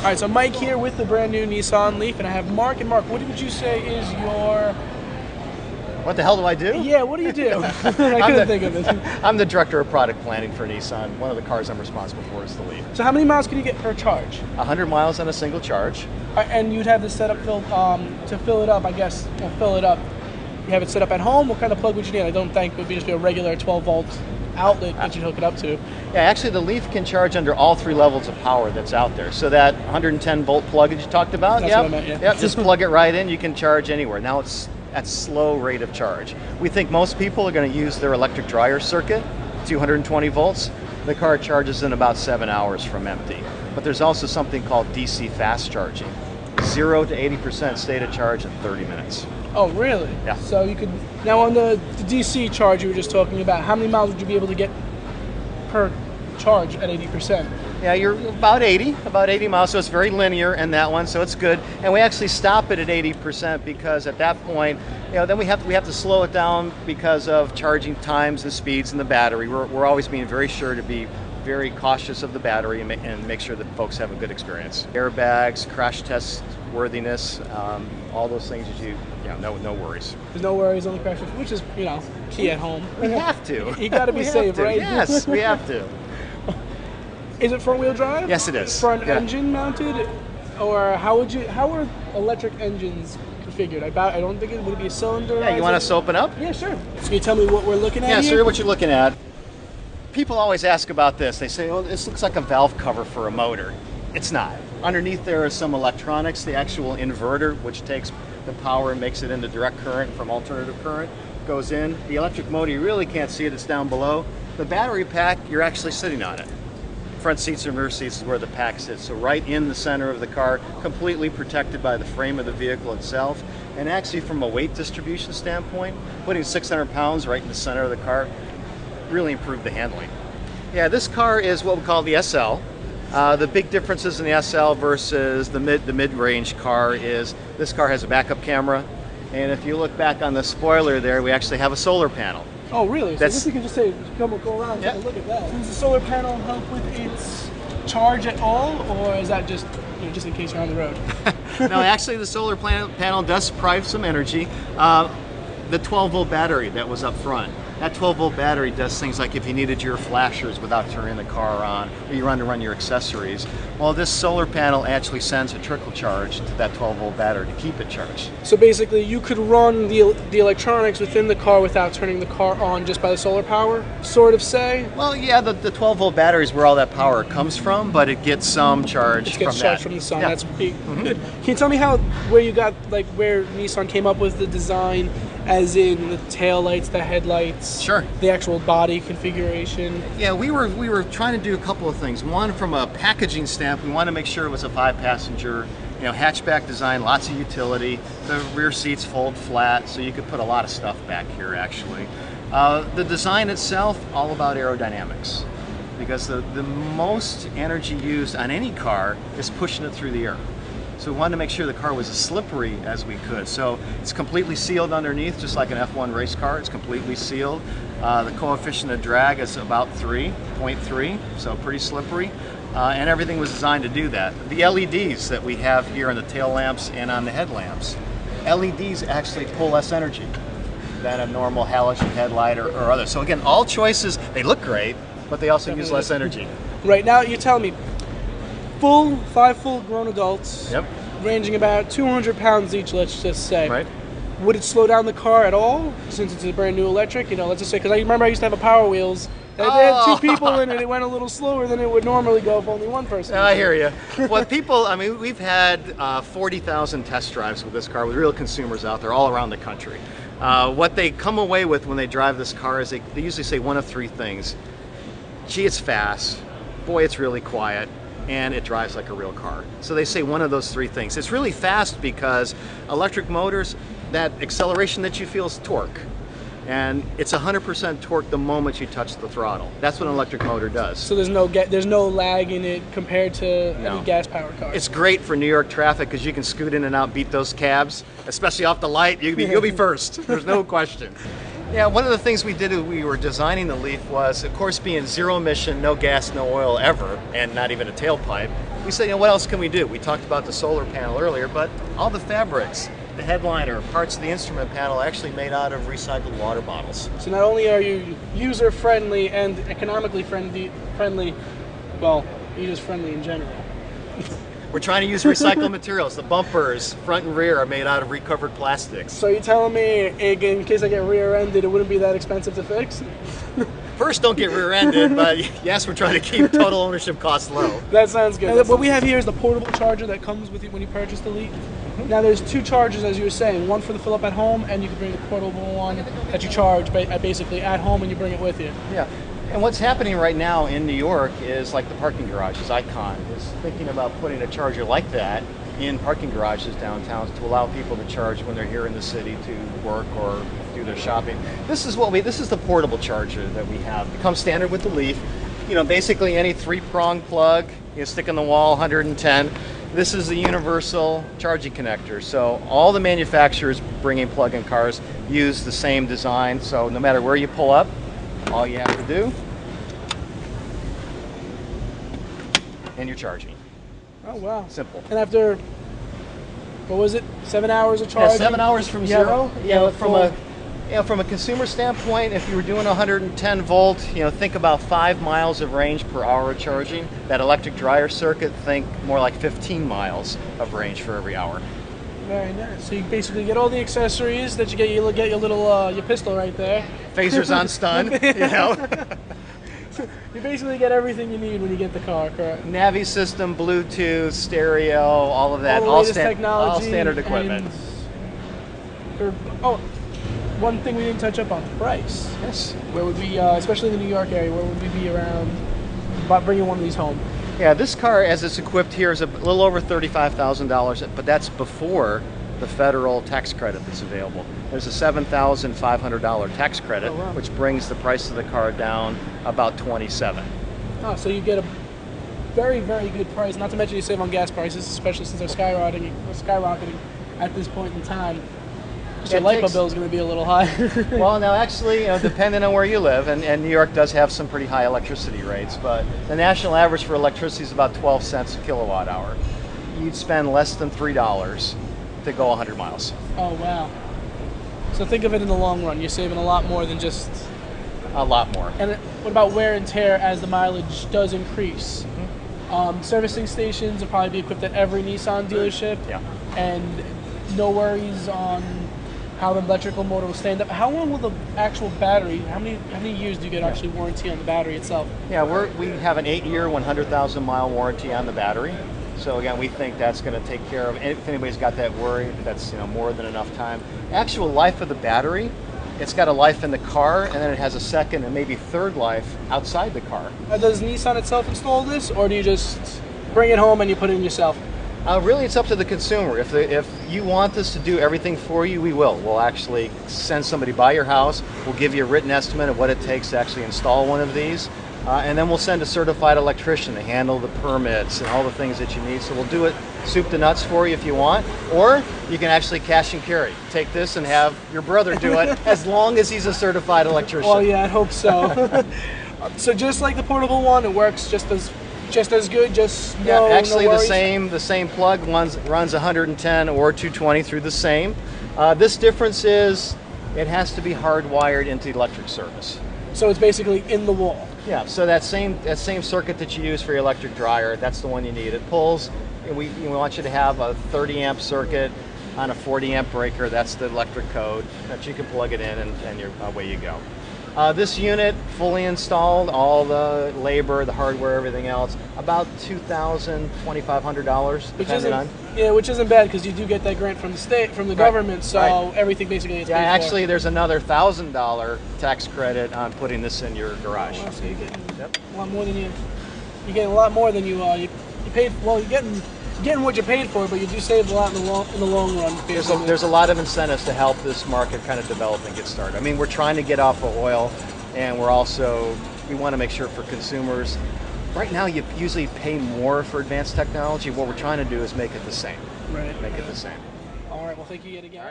right, so Mike here with the brand new Nissan Leaf, and I have Mark. And Mark, what would you say is your... What the hell do I do? Yeah, what do you do? I couldn't think of it. I'm the director of product planning for Nissan. One of the cars I'm responsible for is the Leaf. So how many miles can you get per charge? 100 miles on a single charge. And you'd have this set up to fill it up, I guess. Well, fill it up. You have it set up at home. What kind of plug would you need? I don't think it would just be a regular 12-volt outlet that you'd hook it up to. Yeah, actually the Leaf can charge under all 3 levels of power that's out there. So that 110-volt plug that you talked about, that's what I meant, yeah. Yep, just plug it right in. You can charge anywhere. Now it's at slow rate of charge. We think most people are going to use their electric dryer circuit, 220 volts. The car charges in about 7 hours from empty. But there's also something called DC fast charging. 0 to 80% state of charge in 30 minutes. Oh, really? Yeah. So you could, now on the DC charge you were just talking about, how many miles would you be able to get per charge at 80%? Yeah, you're about 80 miles, so it's very linear in that one, so it's good. And we actually stop it at 80% because at that point, then we have to slow it down because of charging times and speeds and the battery. We're always being very sure to be very cautious of the battery and make sure that folks have a good experience. Airbags, crash test worthiness, all those things that no worries. There's no worries on the crash test, which is, key at home. We have to. You got to be safe, right? Yes, we have to. Is it front wheel drive? Yes, it is. Front engine mounted? Or how are electric engines configured? I don't think would it be a cylinder? Yeah, you want us to open up? Yeah, sure. So can you tell me what we're looking at here? Yeah, sure, what you're looking at. People always ask about this. They say, oh, this looks like a valve cover for a motor. It's not. Underneath there is some electronics, the actual inverter, which takes the power and makes it into direct current from alternative current, goes in. The electric motor, you really can't see it, it's down below. The battery pack, you're actually sitting on it. Front seats and rear seats is where the pack sits. So right in the center of the car, completely protected by the frame of the vehicle itself. And actually from a weight distribution standpoint, putting 600 pounds right in the center of the car really improved the handling. Yeah, this car is what we call the SL. The big differences in the SL versus the mid-range car is this car has a backup camera. And if you look back on the spoiler there, we actually have a solar panel. Oh, really? So I guess you can just say, go around and take a look at that. Does the solar panel help with its charge at all, or is that just just in case you're on the road? No, actually the solar panel does provide some energy. The 12-volt battery that was up front, that 12-volt battery does things like if you needed your flashers without turning the car on, or you run to run your accessories. Well, this solar panel actually sends a trickle charge to that 12-volt battery to keep it charged. So basically, you could run the electronics within the car without turning the car on just by the solar power, sort of say? Well, yeah, the 12-volt battery is where all that power comes from, but it gets some charge from that. It gets charged from the sun. Yeah. That's good. Can you tell me where Nissan came up with the design, as in the tail lights, the headlights, sure, the actual body configuration? Yeah, we were trying to do a couple of things. One, from a packaging stamp, we wanted to make sure it was a 5-passenger, hatchback design, lots of utility. The rear seats fold flat, so you could put a lot of stuff back here. Actually, the design itself, all about aerodynamics, because the most energy used on any car is pushing it through the air. So we wanted to make sure the car was as slippery as we could. So it's completely sealed underneath, just like an F1 race car. It's completely sealed. The coefficient of drag is about 3.3, so pretty slippery. And everything was designed to do that. The LEDs that we have here on the tail lamps and on the headlamps, LEDs actually pull less energy than a normal halogen headlight or other. So again, all choices, they look great, but they also use less energy. Right now, you're telling me, 5 full-grown adults, ranging about 200 pounds each, let's just say. Right. Would it slow down the car at all, since it's a brand new electric? Let's just say, because I remember I used to have a Power Wheels. They had 2 people in it. It went a little slower than it would normally go if only 1 person. I hear you. What people, we've had 40,000 test drives with this car with real consumers out there all around the country. What they come away with when they drive this car is they usually say one of 3 things. Gee, it's fast. Boy, it's really quiet. And it drives like a real car. So they say one of those 3 things. It's really fast because electric motors, that acceleration that you feel is torque. And it's 100% torque the moment you touch the throttle. That's what an electric motor does. So there's no lag in it compared to any gas-powered cars. It's great for New York traffic because you can scoot in and out, beat those cabs, especially off the light. You'll be first. There's no question. Yeah, one of the things we did when we were designing the Leaf was, of course, being zero emission, no gas, no oil ever, and not even a tailpipe, we said, what else can we do? We talked about the solar panel earlier, but all the fabrics, the headliner, parts of the instrument panel are actually made out of recycled water bottles. So not only are you user-friendly and economically friendly, well, you're just friendly in general. We're trying to use recycled materials. The bumpers, front and rear, are made out of recovered plastics. So you're telling me, in case I get rear-ended, it wouldn't be that expensive to fix? First, don't get rear-ended, but yes, we're trying to keep total ownership costs low. That sounds good. What we have here is the portable charger that comes with you when you purchase the Elite. Now there's two chargers, as you were saying, one for the fill-up at home, and you can bring the portable one that you charge basically at home and you bring it with you. Yeah. And what's happening right now in New York is like the parking garages. Icon is thinking about putting a charger like that in parking garages downtown to allow people to charge when they're here in the city to work or do their shopping. This is the portable charger that we have. It comes standard with the Leaf. Basically any 3-prong plug, stick in the wall, 110. This is the universal charging connector. So all the manufacturers bringing plug-in cars use the same design. So no matter where you pull up, all you have to do, and you're charging. Oh, wow. Simple. And after, what was it, 7 hours of charging? Yeah, 7 hours from zero. From a consumer standpoint, if you were doing 110 volt, think about 5 miles of range per hour of charging. That electric dryer circuit, think more like 15 miles of range for every hour. Very nice. So you basically get all the accessories that you get. You get your little your pistol right there. Phasers on stun. You basically get everything you need when you get the car, correct? Navi system, Bluetooth, stereo, all of that. All the latest technology. All standard equipment. One thing we didn't touch up on, price. Yes. Where would we, especially in the New York area, where would we be around about bringing one of these home? Yeah, this car, as it's equipped here, is a little over $35,000, but that's before the federal tax credit that's available. There's a $7,500 tax credit, which brings the price of the car down about $27,000. Oh, so you get a very, very good price. Not to mention you save on gas prices, especially since they're skyrocketing at this point in time. Your light bill is going to be a little high. Well, now actually, depending on where you live, and New York does have some pretty high electricity rates, but the national average for electricity is about 12 cents a kilowatt hour. You'd spend less than $3 to go 100 miles. Oh, wow. So think of it in the long run. You're saving a lot more than just... A lot more. And what about wear and tear as the mileage does increase? Servicing stations will probably be equipped at every Nissan dealership. Yeah. And no worries on how the electrical motor will stand up. How long will the actual battery, how many years do you get actually warranty on the battery itself? Yeah, we have an 8-year, 100,000 mile warranty on the battery. So again, we think that's going to take care of, if anybody's got that worry, that's more than enough time. Actual life of the battery, it's got a life in the car, and then it has a second and maybe third life outside the car. Does Nissan itself install this, or do you just bring it home and you put it in yourself? Really, it's up to the consumer. If you want us to do everything for you, we will. We'll actually send somebody by your house. We'll give you a written estimate of what it takes to actually install one of these. And then we'll send a certified electrician to handle the permits and all the things that you need. So we'll do it soup to nuts for you if you want. Or you can actually cash and carry. Take this and have your brother do it as long as he's a certified electrician. Oh yeah, I hope so. So just like the portable one, it works just as good, actually no the same plug runs 110 or 220 through the same. This difference is it has to be hardwired into electric service. So it's basically in the wall. Yeah, so that same circuit that you use for your electric dryer, that's the one you need. It pulls, and we want you to have a 30 amp circuit on a 40 amp breaker. That's the electric code that you can plug it in and away you go. This unit, fully installed, all the labor, the hardware, everything else, about $2,000, $2,500, depending on. Yeah, which isn't bad because you do get that grant from the state, from the government, so everything basically gets paid for. Actually, there's another $1,000 tax credit on putting this in your garage. So you're getting a lot more than you're getting a lot more than you paid. Well, you're getting what you paid for, but you do save a lot in the long run. There's a lot of incentives to help this market kind of develop and get started. I mean, we're trying to get off of oil, and we want to make sure for consumers. Right now, you usually pay more for advanced technology. What we're trying to do is make it the same. Right. Make it the same. All right. Well, thank you yet again.